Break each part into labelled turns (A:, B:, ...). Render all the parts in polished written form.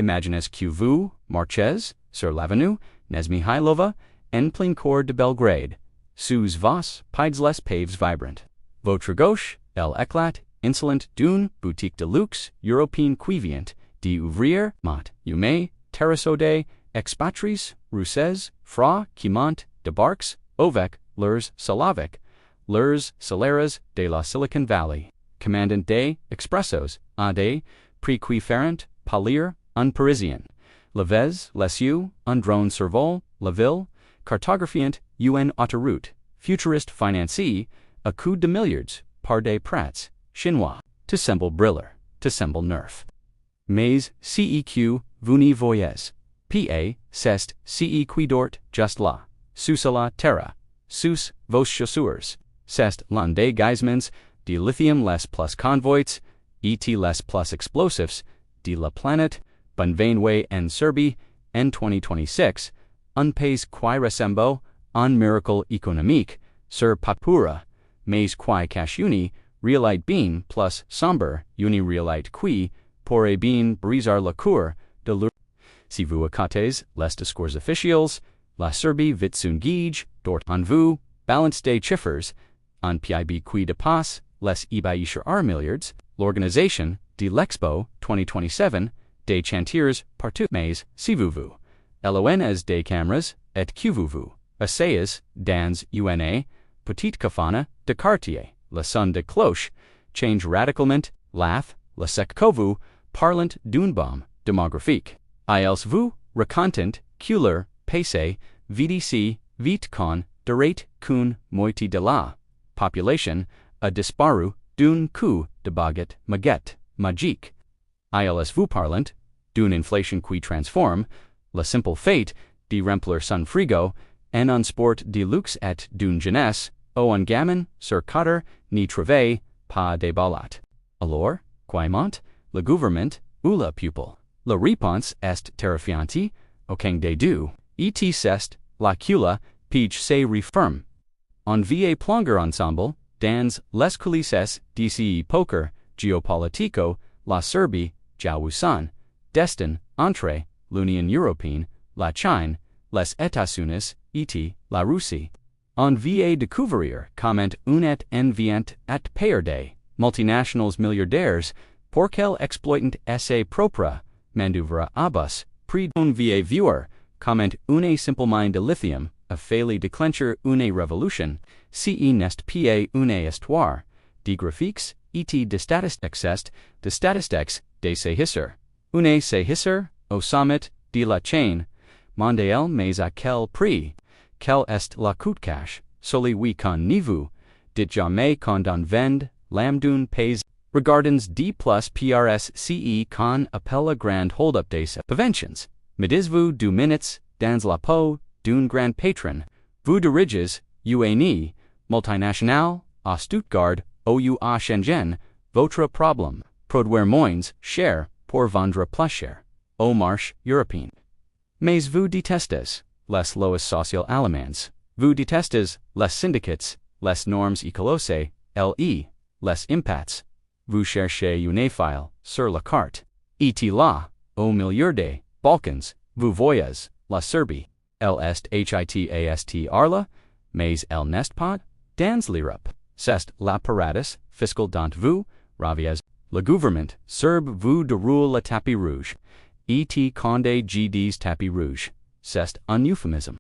A: imagines que vous marchez sur l'avenue Nesmihailova en plein cœur de Belgrade, sous vos pieds les paves vibrant. Votre gauche, elle éclate, insolente d'une boutique de luxe européenne qui vient d'ouvrir, mat, hume, terrassode, expatriés, russes, fra, qui montent, débarques, avec leurs slaviques, leurs salaires de la Silicon Valley, commandant des expressos, à des prix qui feront pâlir un Parisien. Levez, les yeux, un drone survole, la ville, cartographiant une autoroute, futuriste financier, à coup de milliards, par des prêts, chinois, to semble briller, to semble nerf. Mais, ceq, vous n'y voyez. Pa, c'est ce qui dort just là, sous la terre, sous vos chaussures. C'est l'un des gisements de lithium les plus convoités, et les plus explosifs, de la planète, benvenue en Serbie, en 2026, un pays qui ressemble un miracle économique, sur papura, mais qui cache une réalité bien plus sombre, une réalité qui pourrait bien briser la cour de l'eau. Si vous écoutez les discours officiels, la Serbie vit son guide, dort en vous, balance des chiffres, un PIB qui dépasse les ébahir milliards, l'organisation de l'Expo 2027, des chantiers partout, mais si vous, LONS des cameras, et que vous, essayez, dans une petite cafana de quartier, le son de cloche, change radicalement, laugh, le sec que vous, parlant d'une bombe démographique. Ils vous racontent que leur passé VDC vite con de rate qu'une moitié de la population a disparu d'un coup de baguette magique. Ils vous parlant d'une inflation qui transforme le simple fait de remplir son frigo en un sport de luxe et d'une jeunesse où un gamin sur quatre n'y trouve pas de ballots. Alors, quimont, le gouvernement ou la pupille. La réponse est terrifiante, aucun des deux, et c'est la cula pige se referme. On va plonger ensemble, dans les coulisses d'ici poker géopolitico, la Serbie, Jawusan, destin, entre, l'Union européenne, la Chine, les États-Unis, et la Russie. On va découvrir comment un et envient et payer des multinationals milliardaires pour qu'elles exploitent ses propres manœuvres à bas prix. On va voir comment une simple mine de lithium a failli déclencher une révolution, si n'est pas une histoire de graphiques et de statistiques, de séhisseur. Une séhisseur au sommet de la chaîne mondiale, mais à quel prix? Quel est le coût cash? Celui qu'on niveau, dit jamais qu'on en vend, l'amdun pays. Regardons D plus PRSCE qu'on appelle grand hold-up des preventions. Medis-vous 2 minutes dans la peau d'un grand patron, vous diriges, une multinationale, à Stuttgart, ou à Shenzhen, votre problème, produire moins cher pour vendre plus cher, au marché européen. Mais vous détestez les lois sociales allemandes, vous détestez les syndicats, les normes écologiques, les impacts. Vous cherchez une file sur la carte. Et là, au milieu des Balkans, vous voyez la Serbie. Elle est hitast arla, mais elle n'est pas dans l'Europe. C'est l'apparatus fiscal dont vous raviez. Le gouvernement serbe vous déroule le tapis rouge. Et quand des tapis rouges, c'est un euphémisme.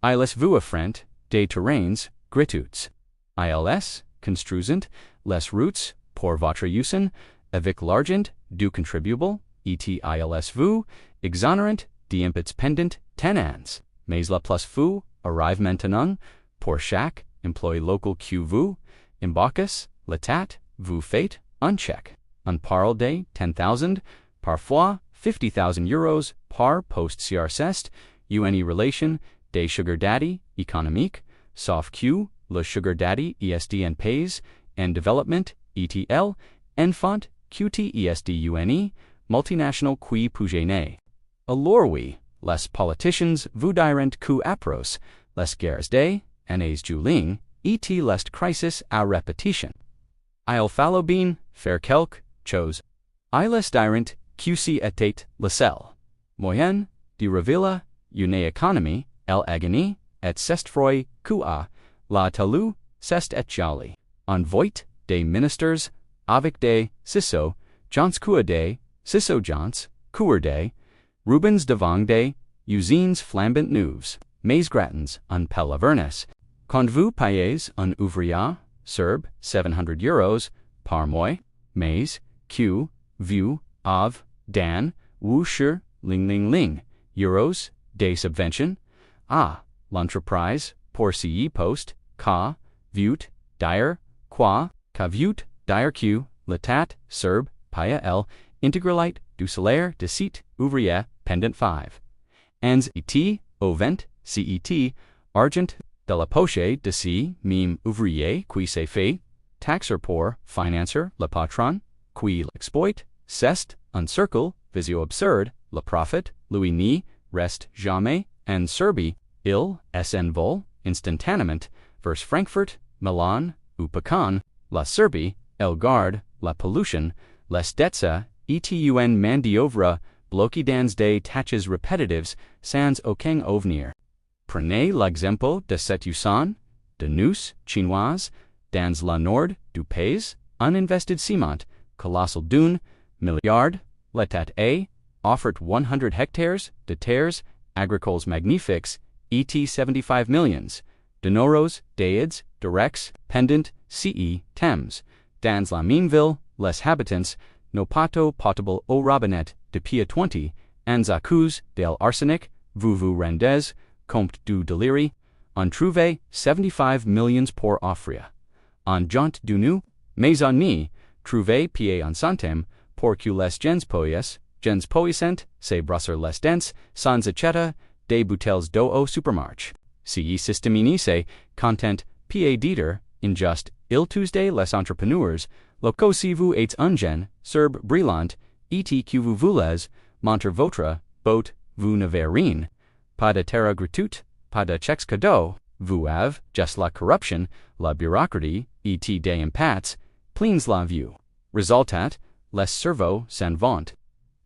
A: Ils vous affrontent des terrains gratuits. Ils construisent les routes pour votre use, avec l'argent du contribuable, et ils vous exonérant d'impôts pendant 10 ans. Mais le plus fou arrive maintenant, pour chaque employé local que vous embauchez, l'État vous fait un chèque. On parle de 10,000, parfois 50,000 euros par poste sur c'est une relation des sugar daddy économique, sauf que le sugar daddy est en pays en développement, ETL, enfant, QTESDUNE, multinational qui pugene. Alors oui, les politicians vous diront que après les guerres des années Juling, et les crises à répétition. Il fallo bien faire quelque chose. Ils diront QC était, lecel. Moyen, di revela, une économie, el agony, et sestfroi, qua, la talu, sest et jolly. En voit, des ministers, avec des, ciso, jans cua des, ciso jans, cour des, Rubens devant des, usines flambant neuves, mais gratins, un palavernes. Quand vous payez un ouvrier, serbe, 700 euros, par mois, mais, q, vu, av, dan, wusher, ling, euros, des subvention, l'entreprise, pour ce poste, ka, vut, dire, qua, vut, dire q, letat, serbe, paya el, integralite, du salaire, deceit, ouvrier, pendant 5. Ans et, ovent, cet, argent, de la poche de si, mime ouvrier, qui se fait, taxer pour, financer, le patron, qui l'exploit, cest, un cercle, visio absurde, le profit, lui ni, reste jamais, en Serbie, il, sn vol, instantanément, vers Frankfurt, Milan, ou Pecan, la Serbie, el garde, la pollution, les detsa, etun mandiovra, bloki dans des tâches répétitives, sans aucun avenir. Prenez l'exemple de cette usine, de nous, chinoise, dans la nord du pays, un invested ciment, colossal d'une, milliard, l'état A, offert 100 hectares de terres agricoles magnifiques, et 75 millions, de noros, deids, directs, pendant, ce, Thames, dans la même ville, les habitants, no pato potable au robinet, de pia 20, ans à cause del arsenic, vous rendez, compte du délire, on trouve 75 millions pour offrir. En jante du nu, mais on ni, trouve pied en centime, pour que les gens poissent, se brasser les dents, sans acheta, des bouteilles d'eau au supermarché. Si systéminise, content, pied diter, injust, il Tuesday les entrepreneurs, loco si vous êtes ungen, serbe brillant, et que vous voulez, monter votre, boat, vous n'avez rien, pas de terre gratuite, pas de chèques cadeaux, vous avez, just la corruption, la bureaucratie, et des impats, pleins la vue. Resultat, les cerveaux s'en vont.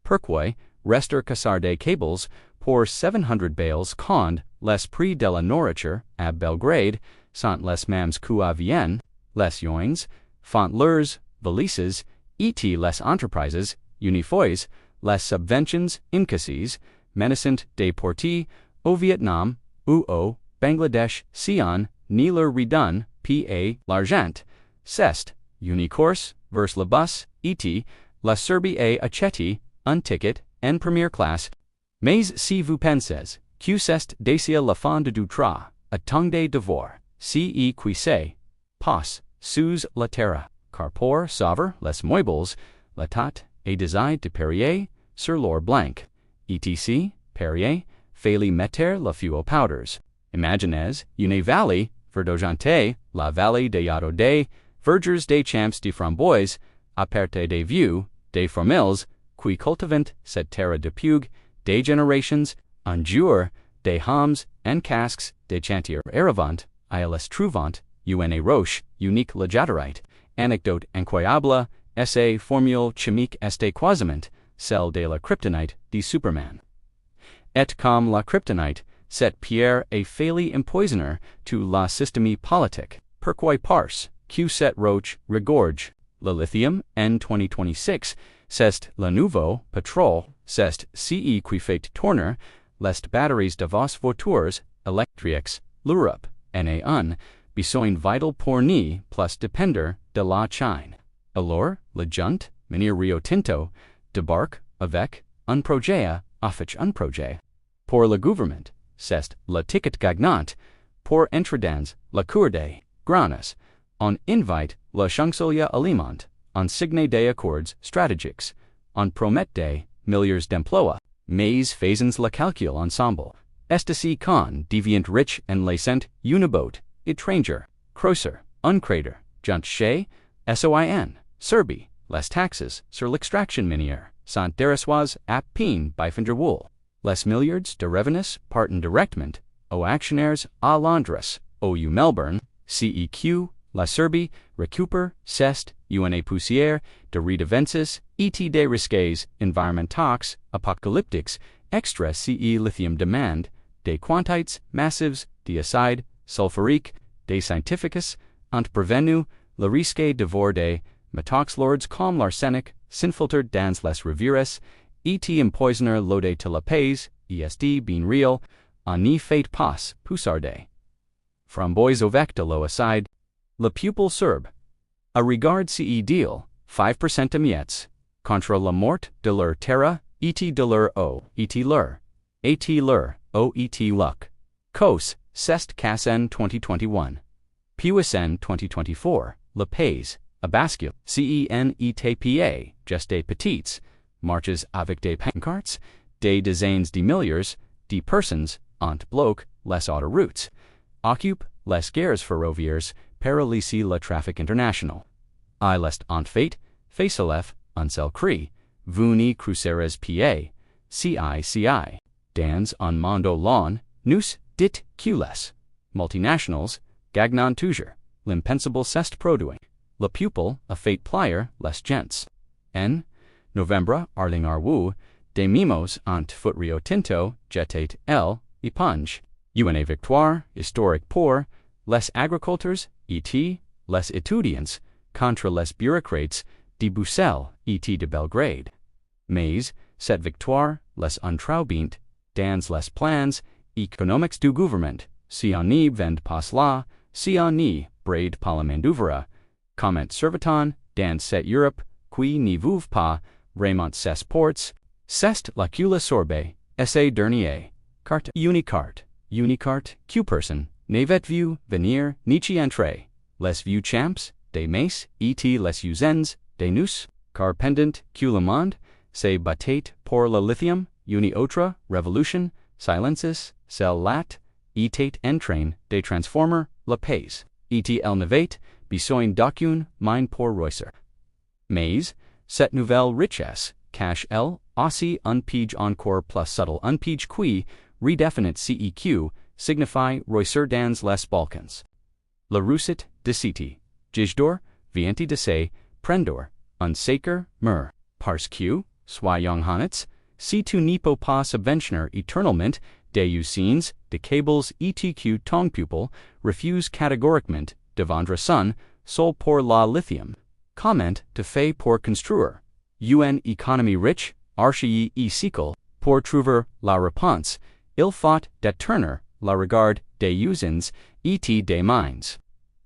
A: Pourquoi, rester cassar des cables, pour 700 bales quand, les prix de la nourriture, à Belgrade, sont les mêmes qu'à Vienne, les joins, font leurs valises, et les entreprises, unifois, les subventions, incasses, menaçant déportés, au Vietnam, ou au Bangladesh, Sion, ni leur redon, pa, l'argent, cest, unicourse, vers le bus, et, la Serbie a acheti, un ticket, en première classe, mais si vous pensez, que c'est dacia la fin de du tra, attendez de voir, ce qui se passe, sous la terre, car pour sauver les meubles, l'état est désigné de parier sur l'or blanc, etc., parier, fallait mettre la feu aux powders. Imaginez, une vallée, verdogente, la vallée des Yarodais, vergers des champs de framboises, aperte des vieux, des formils, qui cultivent cette terre de pugue, des générations, un jour, des hommes, en casques, des chantiers arrivant, à les trouvant, une roche, unique legiterite, anecdote incroyable, essai formule chimique este quasiment, celle de la kryptonite, de Superman. Et comme la kryptonite, cette pierre est failli empoisonner tout la systémie politique. Pourquoi parce que cette roche regorge le lithium en 2026, c'est le nouveau pétrole, c'est ce qui fait tourner les batteries de vos voitures électriques, l'Europe, en a un besoin vital pour ni plus dépendre de la Chine. Alors, le junt, Menir Rio Tinto, débarque avec un projet, affiche un projet. Pour le gouvernement, c'est le ticket gagnant, pour entrer dans la cour des granes, on invite le chancelier allemand, on signe des accords stratégiques, on promet des milliards d'emplois, mais faisons le calcul ensemble. Est-ce qu'on devient riche en laissant une boat, étranger, creuser, un crater, junt chez, soin, Serbie, les taxes sur l'extraction minière, sont dérisoires à peine wool. Les milliards de revenus partent directement aux actionnaires à Londres, au Melbourne, CEQ, la Serbie, récupère, c'est, une poussière, de redevences, et des risques, environnements, apocalyptiques, extra ce lithium demand, des quantités, massives, des acides, sulfuriques, des scientificus, ant prevenu, le risque d'avoir metox lords comme l'arsenic, s'infiltrer dans les rivières, et empoisonner l'eau de la pays, est bien real, en n'y fait pas, poussarde. Framboise avec de l'eau acide, le pupil serbe. A regard ce deal, 5% de miettes, contre la mort de leur terra, et de leur eau, et leur, o et luck. Cos, c'est cassen 2021. Puisen 2024, le pays, a bascule, CENETPA, just des petites, marches avec des pancartes, des dizaines de milliers, de personnes, ant bloc, les autoroutes, occupe, les gares ferroviaires, paralyser le trafic international. I lest ant fait, facelef, unsel cri, vous ni cruceres pa, CICI, dans un mondo lon, nous, dit cules, multinationals, gagnon toujours, l'impensable c'est produit, le pupil, a fait plier, les gents. En Novembre, Arling Arwu, des mimos ant foot Rio Tinto, jetate L, éponge, une victoire, historique pour, les agriculteurs, et, les étudiants, contre les bureaucrates, de Bruxelles, et de Belgrade. Mais, cette victoire, les entraubint, dans les plans, économiques du gouvernement, si on n'y vend pas là, si on n'y braide pas la main-d'œuvre, comment serviton, dans cette Europe, qui n'y vouve pas, Raymond ses ports, c'est la cula sorbe, essai dernier, carte, Q-person, n'avez vu, venir, nichi entrer, les vieux champs, des maces, et les usens, des nous, car pendant que le monde, se battait pour le lithium, une autre, revolution, silences, celle lat, était en train, des transformer, le pays, et el nevet, besoin d'aucune, mine pour roisser. Mais, cette nouvelle richesse, cache elle, aussi un pige encore plus subtle un pige qui, redéfinit CEQ, signifie roisser dans les Balkans. La russit, deciti, jijdor, vienti de se, prendor, unsaker, mur, parce que, soyons honnêtes, si tu n'y peux pas subventionner éternellement, des usines, de cables ETQ ton pupil, refuse catégoriquement de vendre son, sol pour la lithium. Comment de fait pour construire. Une économie riche, archi et cycle, pour trouver la réponse, il faut détourner la regard des usines et des mines.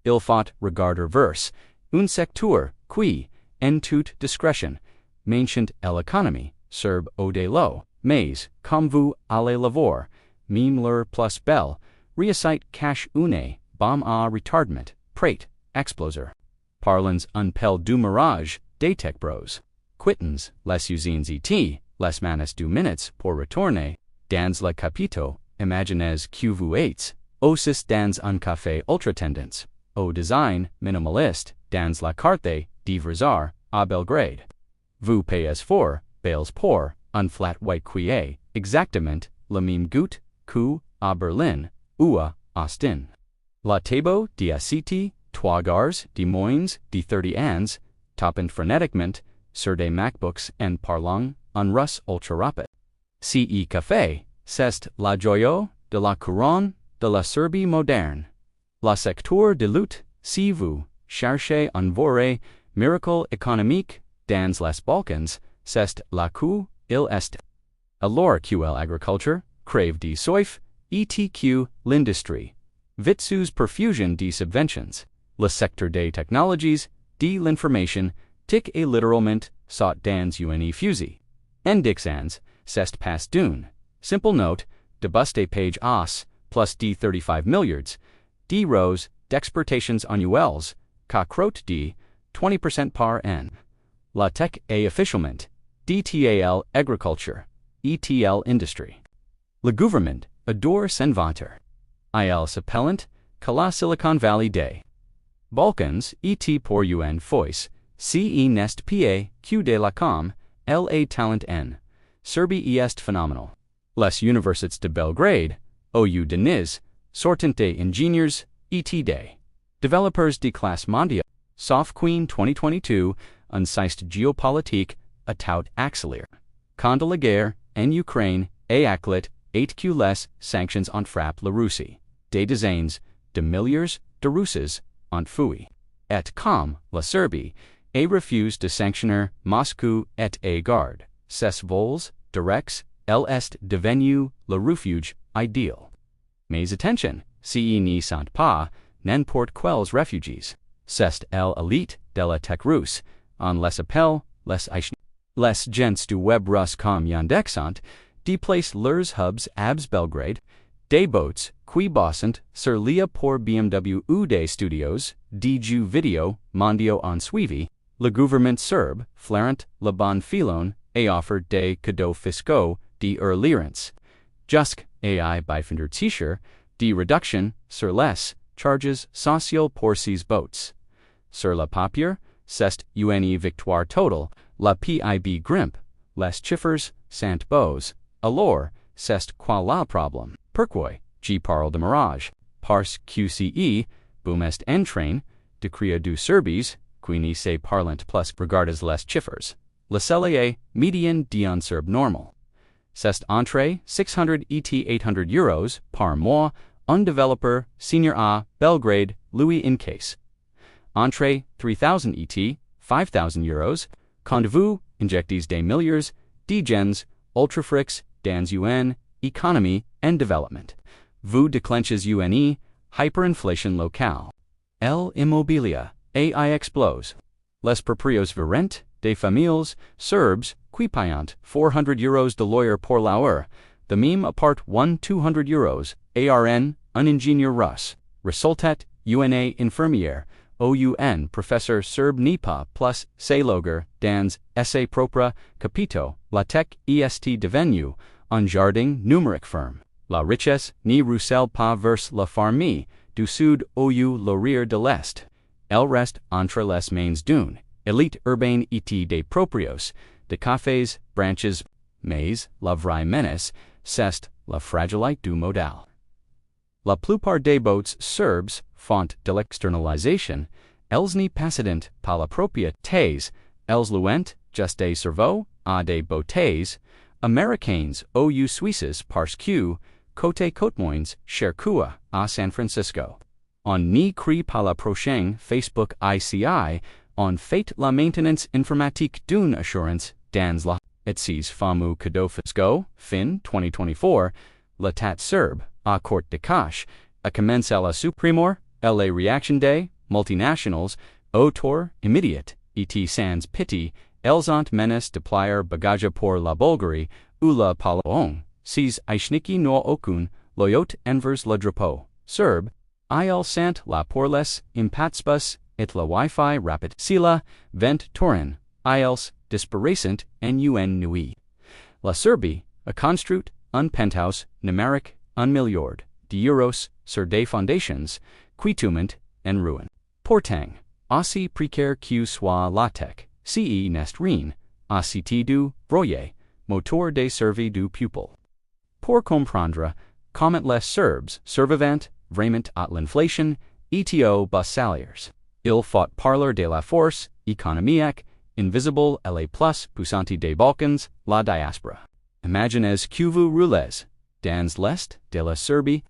A: Il faut regarder vers un secteur qui, en toute discrétion, maintient l'économie, serbe au de l'eau, mais, comme vous allez le voir, même leur plus belle, réussite cache une bombe à retardement, prête, exploser. Parlons un pel du mirage, des tech bros. Quittens, les usines et les manes du minutes pour retourner, dans le capito, imaginez que vous êtes, aussi dans un café ultra tendance, au design minimaliste, dans la carte d'Ivrazar, à Belgrade. Vous payez for, bales pour, un flat white qui est, exactement, le même goût, que, à Berlin, ou à Austin. La table d'Aciti, trois gars, des moins, de 30 ans, topent frénétiquement, sur des MacBooks en parlant, en russe ultra rapide. Ce café, c'est la joie de la couronne de la Serbie moderne. La secteur de lutte, si vous cherchez un vrai miracle économique dans les Balkans, c'est là que il est. Alors que l'agriculture crève de soif, et que l'industrie vit sous perfusion de subventions. Le secteur des technologies, de l'information, tic et littéralement, saut dans une fusil. En dixans, c'est pas d'une. Simple note, de buste page as, plus de 35 milliards, de rows, d'exportations annuelles, qu'à crote de 20% par an. La tech est officiellement, DTAL agriculture, ETL industry. Le gouvernement adore s'inventer. Il s'appellant, que la Silicon Valley des Balkans, et pour un fois, ce n'est pas que de la com, la talent en Serbie est phénoménal. Les universités de Belgrade, OU de Niz, sortent des ingénieurs, et des développeurs de classe mondiale. Soft Queen 2022, Unseist Geopolitique, a tout accélère. Quand de la guerre, en Ukraine, et aclit, 8Q less, sanctions ont frappé la Russie. Des dizaines de milliers de Russes ont fui. Et comme la Serbie, et refuse de sanctionner Moscou et à garde. Ses vols directs, elle est devenu le refuge idéal. Mais attention, si n'y sont pas, n'importe quels réfugiés. C'est l'élite de la tech russe, on les appelle les gens du web russe comme Yandexant, déplacent leurs hubs abs Belgrade, des boats qui bossent sur l'IA pour BMW ou des studios, des jeux vidéo mondiaux en suivi, le gouvernement serbe, flairant la bonne filon, et offre des cadeaux fiscaux d'irlérance. Jusque AI bifender t-shirt, de réduction sur les charges sociaux pour ces boats. Sur la papier, c'est une victoire totale, la PIB grimpe, les chiffres sont beaux, alors, c'est quoi le problème? Pourquoi, je parle de mirage, parce QCE, boom est en train, de créer du Serbies, qui ne se parlant plus regardes les chiffres. Le salaire médian d'un serbe normal. C'est entre 600 et 800 euros par mois, un développeur senior à Belgrade, Louis in case. Entre 3000 et 5000 euros, quand vous injectez des milliards, de gens, ultrafrix, dans UN, économie and development. Vous déclenchez UNE, hyperinflation locale. L'immobilier, AI explose. Les proprios verrent, des familles, serbes, qui payant 400 euros de lawyer pour l'heure, the même apart 200 euros, ARN, un ingénieur russe, resultat, UNA infirmière, OUN professeur serbe NIPA plus Sayloger, dans essai propre, capito, la tech est devenu, un jardin numérique ferme. La richesse ne ruisselle pas vers la famille, du sud ou le rire de l'est. Elle reste entre les mains d'une élite urbaine et des proprios, de cafés, branches, mais la vraie menace, c'est la fragilité du modèle. La plupart des boats serbes font de l'externalisation, elles n'y possédent pas la propriété, elles louent juste des cerveaux à des beautés, américains ou suisses parce que, côté côte-moins, cher quoi à San Francisco. On n'y crée pas la prochaine Facebook ICI, on fait la maintenance informatique d'une assurance dans la et ses fameux cadeaux fiscaux, fin 2024, l'État serbe, à court de cash, a commencé à la supprimer, et les réactions des multinationals, autour immédiate, et sans pitié, elles ont menace de plier bagage pour la Bulgarie, ou la Pologne, ces aïchniki no aucun, loyot envers le drapeau, serbe, il sant la pour les impatsbus, et la Wi-Fi rapide, sila, vent torin, ils, disparaissent en un nuit. La Serbie, a construit, un penthouse, numérique, un milliard, d'euros, sur des fondations, quitumment, en ruin. Pourtant, aussi précaire que soit la tech, ce n'est rien, ACT du broyer, moteur des cerveaux du pupil. Pour comprendre comment les Serbes survivent vraiment à l'inflation, et bas salaires. Il faut parler de la force économique, invisible et les plus puissante des Balkans, la diaspora. Imaginez que vous roulez dans l'est de la Serbie,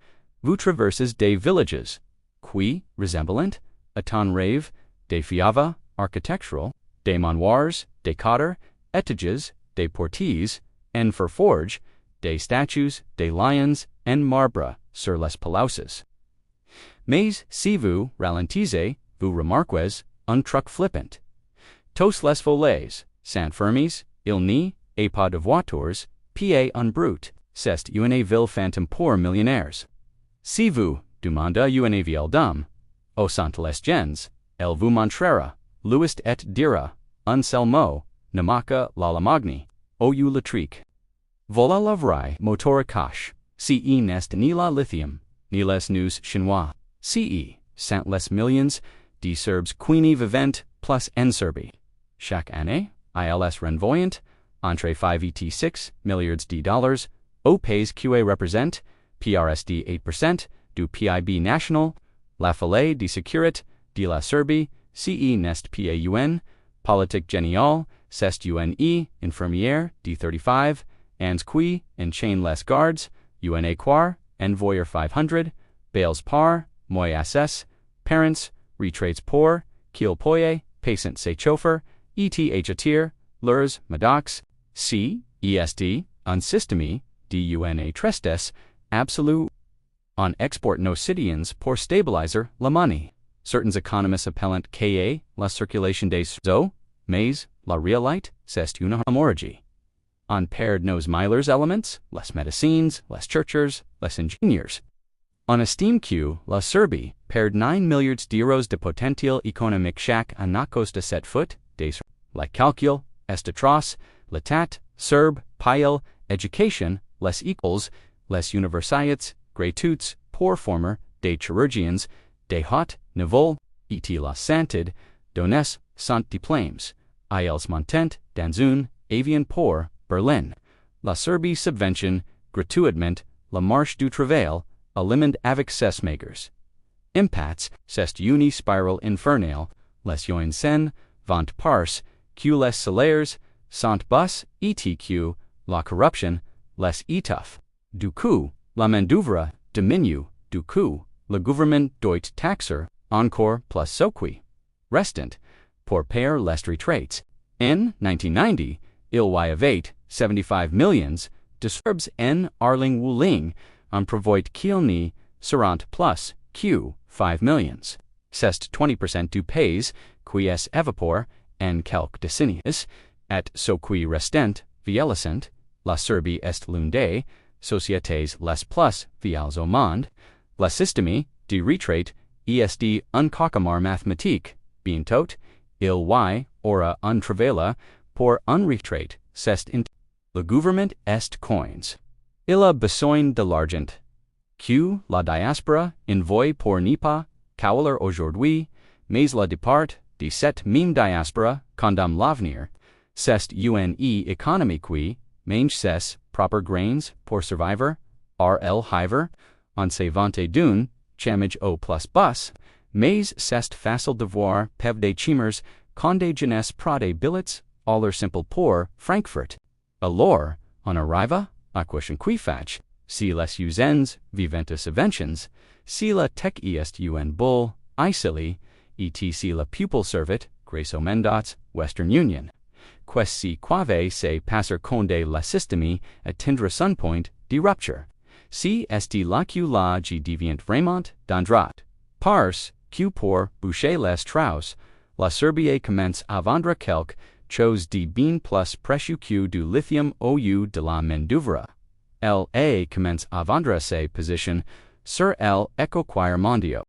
A: vous traversez des villages, qui ressemblent à ton rêve, des fiava architectural, des manoirs, des cadres, étages, des portiques, en forge, des statues, des lions, en marbre, sur les pelouses. Mais si vous ralentissez, vous remarquez un truc flippant. Tous les volets sont fermés, il n'y a pas de voitures, pieds en brut, c'est une ville fantôme pour millionnaires. Si vous demandez une ville d'homme, au sont les gens, elle vous montrera, Louis et dira, un seul mot, namaka lalamagni, ou le trick. Voilà la vraie moteur cache, ce n'est ni la lithium, ni les news chinois, ce sont les millions de Serbes qui n'y vivent plus en Serbie. Chaque année, ils renvoient entre 5 et 6 milliards de dollars au pays qui représente, PRSD 8% du PIB national, la folie de sécurité de la Serbie, ce nest paun, politique géniale, c'est une infirmière, d35, ans qui, en chain les gardes, un équar, envoyer 500, bales par, moi ss, parents, retraits pour, qu'il poye, patient se chauffeur, eth attir, leurs, madox, c, est, un système, duna trestes, absolu, on export no citoyens pour stabilizer la money. Certains économistes appellant ka, la circulation des eaux, mais, la réalité, c'est une hemorrhagie. On perd nos meilleurs elements, les médecins, les chercheurs, les ingénieurs. On estime que la Serbie perd 9 milliards d'euros de potentiel économique chaque année à cause de cette faute des les calculs, est atroce, l'état, serbe, pile, education, les écoles, les universités, gratuites, pour former, des chirurgiens, des haut niveau, et la santé, donnes, sont diplômes, ils montent dans un avion pour Berlin. La Serbie subventionne gratuitement la marche du travail, alimente avec ses makers. Impacts, c'est une spirale infernale, les joins sen, vont pars, que les salaires, sont bas, etc., la corruption, les étouffe. Du coup, la main-d'œuvre diminue, du coup, le gouvernement doit taxer encore plus ce qui restant pour payer les retraites. En 1990, il y avait 75 millions de Serbes en Arling Wuling, on prévoit qu'il n'y seront plus que 5 millions. C'est 20% du pays qui est évapore en quelques décennies, et ce qui restant vieillissant, la Serbie est l'une des sociétés les plus vieilles au monde, le système de retraite est un cauchemar mathématique, bientôt, il y aura un travail pour un retraite, c'est in le gouvernement est coins. Il a besoin de l'argent. Que la diaspora envoie pour ne pas caler aujourd'hui, mais la départ de cette même diaspora condamne l'avenir. C'est une économie qui mange ses propres grains pour survivre, rl hiver, on se vante d'une chamage au plus bas, mais c'est facile de voir pev des chimers quand des jeunesse prade billets, aller simple pour Frankfurt. Alors, on arrive à question qui fach, si les usens viventus inventions, si la tech est un bull, isili, etc. la pupil servit, Graco Mendots, Western Union. Quest si quave se passer conde la système atteindre son point de rupture. Si est la que la g devient vraiment d'andrat. Pars, que pour boucher les trous, la Serbie commence à vendre quelque chose de bien plus précieux que du lithium au lieu de la main-d'œuvre. Elle commence à vendre ses positions sur l'écoquire mondiaux.